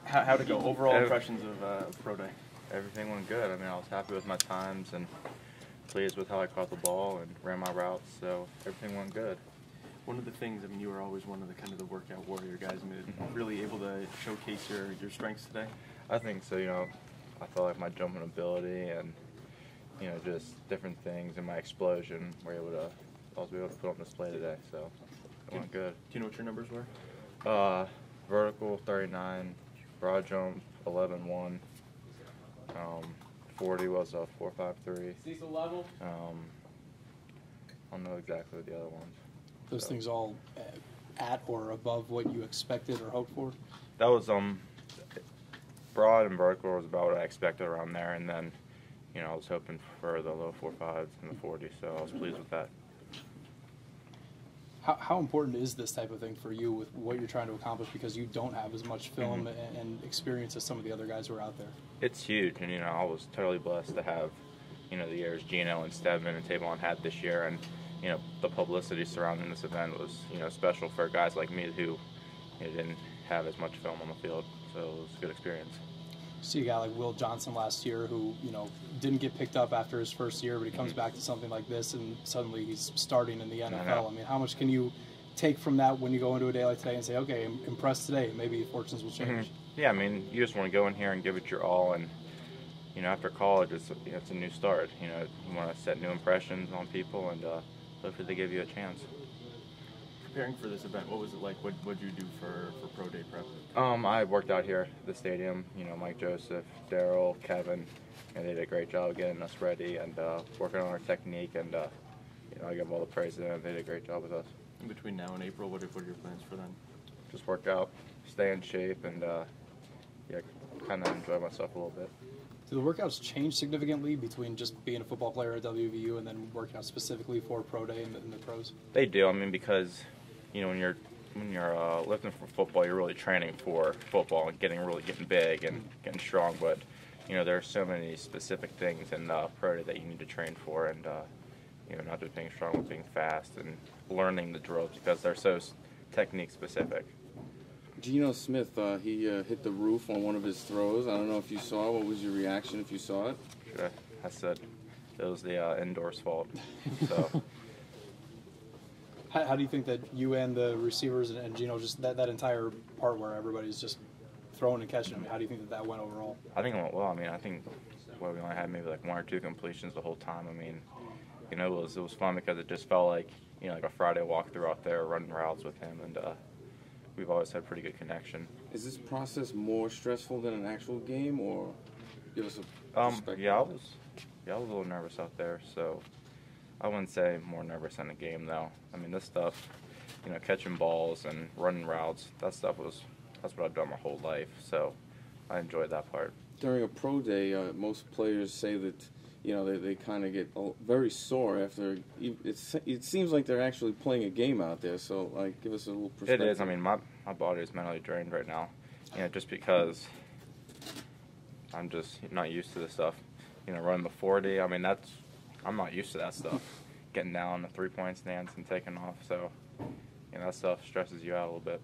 How'd it go? Overall impressions of Pro Day? Everything went good. I mean, I was happy with my times and pleased with how I caught the ball and ran my routes, so everything went good. One of the things, I mean, you were always one of the kind of the workout warrior guys. I mean, really able to showcase your strengths today? I think so. I felt like my jumping ability and, just different things and my explosion I was able to put on display today, so it went good. Do you know what your numbers were? Vertical 39, broad jump 11.1, 40 was a 4.53. Level? I don't know exactly the other ones. Those things all at or above what you expected or hoped for? That was broad and vertical was about what I expected around there, and then I was hoping for the low 4.5s and the 40, so I was pleased with that. How important is this type of thing for you with what you're trying to accomplish, because you don't have as much film and experience as some of the other guys who are out there? It's huge, and I was totally blessed to have the years Gino and Stedman and Tavon had this year, and the publicity surrounding this event was special for guys like me who didn't have as much film on the field, so it was a good experience. See a guy like Will Johnson last year who didn't get picked up after his first year, but he comes back to something like this and suddenly he's starting in the NFL. I mean, how much can you take from that when you go into a day like today and say, okay, I'm impressed today, maybe fortunes will change? Yeah, I mean, you just want to go in here and give it your all, and after college it's a new start. You want to set new impressions on people, and hopefully they give you a chance. Preparing for this event, what was it like? What did you do for Pro Day prep? I worked out here at the stadium. Mike Joseph, Daryl, Kevin, and they did a great job getting us ready and working on our technique. And I give all the praise to them. They did a great job with us. In between now and April, what are your plans for then? Just work out, stay in shape, and kind of enjoy myself a little bit. Do the workouts change significantly between just being a football player at WVU and then working out specifically for Pro Day in the pros? They do. I mean, because when you're lifting for football, you're really training for football and getting big and getting strong. But there are so many specific things in Pro Day that you need to train for, and not just being strong, but being fast and learning the drills because they're so technique specific. Geno Smith, he hit the roof on one of his throws. I don't know if you saw. What was your reaction if you saw it? Sure. I said it was the indoors fault. So. How do you think that you and the receivers and Geno, just that entire part where everybody's just throwing and catching, I mean, how do you think that went overall? I think it went well. I mean, I think we only had maybe like 1 or 2 completions the whole time. I mean, it was fun because it just felt like like a Friday walkthrough out there running routes with him, and we've always had pretty good connection. Is this process more stressful than an actual game, or give us a perspective? Yeah, I was a little nervous out there, so I wouldn't say more nervous than a game though. I mean, this stuff, catching balls and running routes, that's what I've done my whole life, so I enjoyed that part. During a pro day, most players say that they kind of get very sore after. It seems like they're actually playing a game out there. So, give us a little perspective. It is. I mean, my body is mentally drained right now. Just because I'm just not used to this stuff. Running the 40. I mean, I'm not used to that stuff. Getting down the 3-point stance and taking off. So, that stuff stresses you out a little bit.